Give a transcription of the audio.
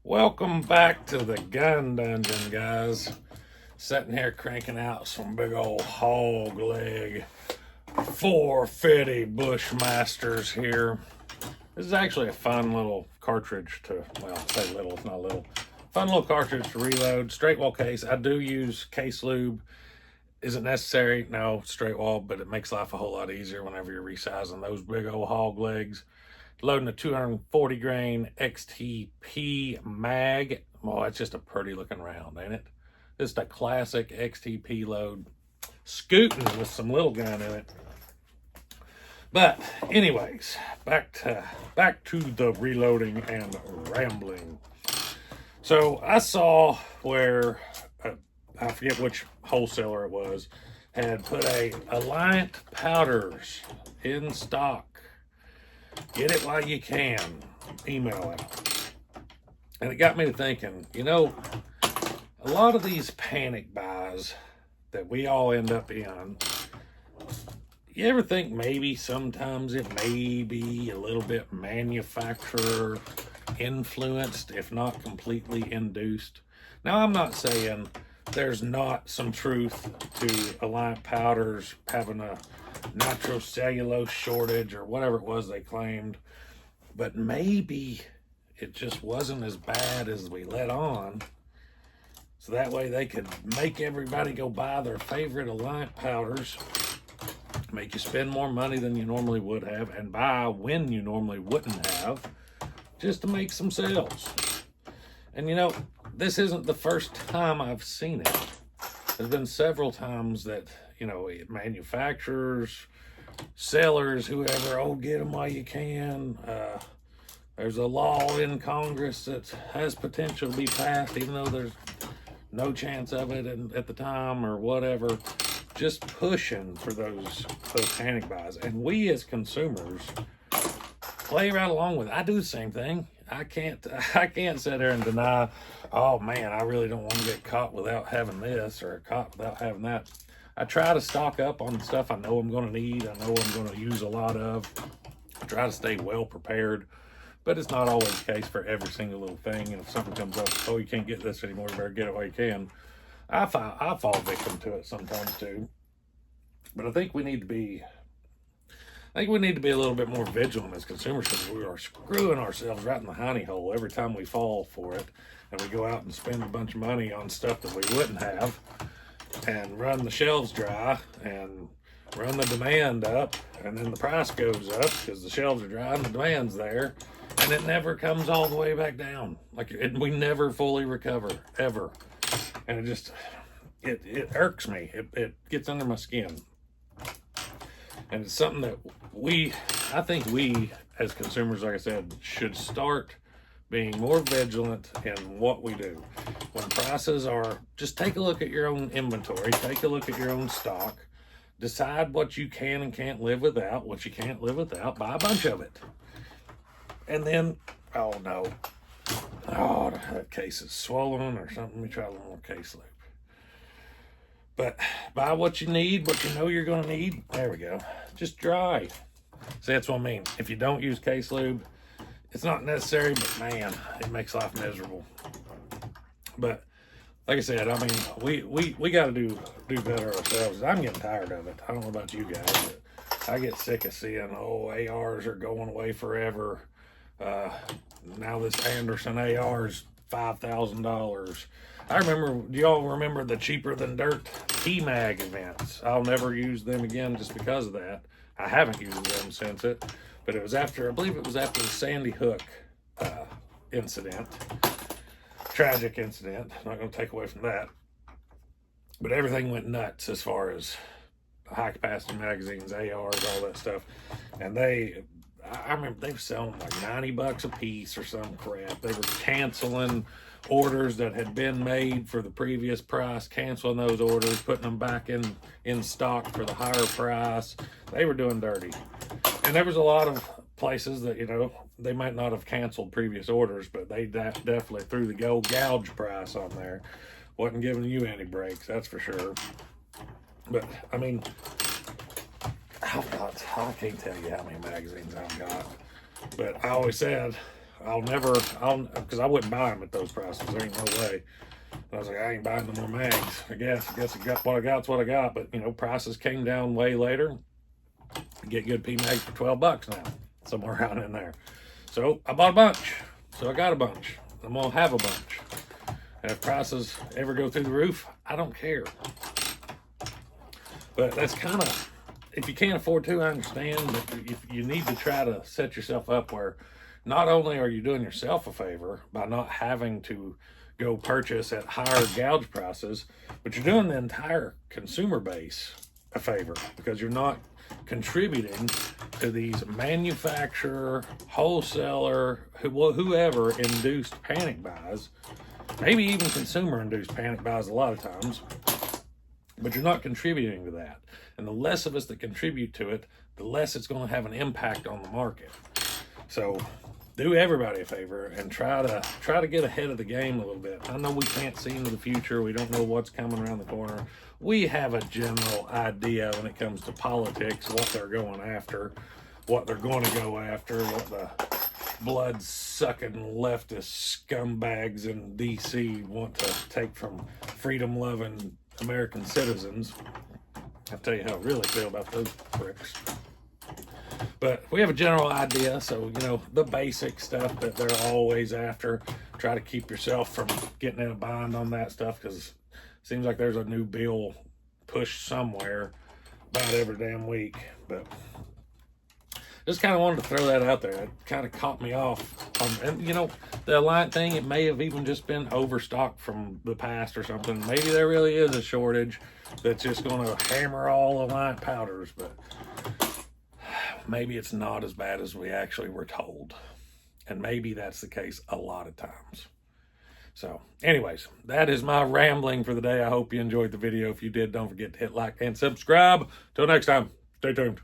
Welcome back to the gun dungeon, guys. Sitting here cranking out some big old hog leg 450 Bushmasters here. This is actually a fun little cartridge to, well, say little, it's not little. Fun little cartridge to reload. Straight wall case. I do use case lube. Is it necessary? No, straight wall, but it makes life a whole lot easier whenever you're resizing those big old hog legs. Loading a 240 grain XTP mag. Well, that's just a pretty looking round, ain't it? Just a classic XTP load. Scooting with some little gun in it. But anyways, back to the reloading and rambling. So I saw where I forget which wholesaler it was had put a Alliant powders in stock. Get it while you can. Email out. And it got me to thinking, a lot of these panic buys that we all end up in, you ever think maybe sometimes it may be a little bit manufacturer influenced, if not completely induced? Now, I'm not saying there's not some truth to Alliant powders having a nitrocellulose shortage or whatever it was they claimed, but maybe it just wasn't as bad as we let on, so that way they could make everybody go buy their favorite Alliant powders, make you spend more money than you normally would have, and buy when you normally wouldn't have, just to make some sales. And this isn't the first time I've seen it. There's been several times that manufacturers, sellers, whoever, get them while you can. There's a law in Congress that has potential to be passed, even though there's no chance of it at the time or whatever. Just pushing for those panic buys. And we as consumers play right along with it. I do the same thing. I can't sit there and deny, oh man, I really don't want to get caught without having this or caught without having that. I try to stock up on stuff I know I'm going to need. I know I'm going to use a lot of. I try to stay well prepared, but it's not always the case for every single little thing. And if something comes up, oh, you can't get this anymore, you better get it while you can. I fall victim to it sometimes too. But I think we need to be a little bit more vigilant as consumers, because we are screwing ourselves right in the honey hole every time we fall for it, and we go out and spend a bunch of money on stuff that we wouldn't have, and run the shelves dry, and run the demand up, and then the price goes up because the shelves are dry and the demand's there, and it never comes all the way back down. We never fully recover, ever. And it irks me. It gets under my skin. And it's something that I think we as consumers, like I said, should start being more vigilant in what we do. When prices are, just take a look at your own inventory, take a look at your own stock, decide what you can and can't live without, what you can't live without, buy a bunch of it. And then, oh no, that case is swollen or something. Let me try a little more case lube. But buy what you need, what you know you're going to need. There we go. Just dry. See, that's what I mean. If you don't use case lube, it's not necessary, but man, it makes life miserable. But like I said, I mean, we got to do better ourselves. I'm getting tired of it. I don't know about you guys, but I get sick of seeing, ARs are going away forever. Now this Anderson AR is $5,000. Do y'all remember the cheaper than dirt P-Mag events? I'll never use them again just because of that. I haven't used them since it, but it was after, I believe it was after the Sandy Hook incident. Tragic incident. Not going to take away from that. But everything went nuts as far as high capacity magazines, ARs, all that stuff. And I remember they were selling like $90 a piece or some crap. They were canceling orders that had been made for the previous price, canceling those orders, putting them back in stock for the higher price. They were doing dirty. And there was a lot of places that, they might not have canceled previous orders, but they definitely threw the gold gouge price on there. Wasn't giving you any breaks, that's for sure. But, I mean, I can't tell you how many magazines I've got. But I always said, because I wouldn't buy them at those prices. There ain't no way. I was like, I ain't buying no more mags. I guess I got what I got's what I got. But, you know, prices came down way later. You get good PMags for $12 now, somewhere around in there. So I bought a bunch. So I got a bunch. I'm going to have a bunch. And if prices ever go through the roof, I don't care. But that's kind of, if you can't afford to, I understand. But you need to try to set yourself up where not only are you doing yourself a favor by not having to go purchase at higher gouge prices, but you're doing the entire consumer base a favor, because you're not contributing to these manufacturer, wholesaler, whoever induced panic buys, maybe even consumer induced panic buys a lot of times, but you're not contributing to that. And the less of us that contribute to it, the less it's going to have an impact on the market. So do everybody a favor and try to get ahead of the game a little bit. I know we can't see into the future. We don't know what's coming around the corner. We have a general idea when it comes to politics, what they're going after, what they're going to go after, what the blood-sucking leftist scumbags in D.C. want to take from freedom-loving American citizens. I'll tell you how I really feel about those pricks. But we have a general idea, so, you know, the basic stuff that they're always after, try to keep yourself from getting in a bind on that stuff, because it seems like there's a new bill pushed somewhere about every damn week. But just kind of wanted to throw that out there. It kind of caught me off. And, you know, the Alliant thing, it may have even just been overstocked from the past or something. Maybe there really is a shortage that's just going to hammer all Alliant powders, but maybe it's not as bad as we actually were told. And maybe that's the case a lot of times. So anyways, that is my rambling for the day. I hope you enjoyed the video. If you did, don't forget to hit like and subscribe. Till next time, stay tuned.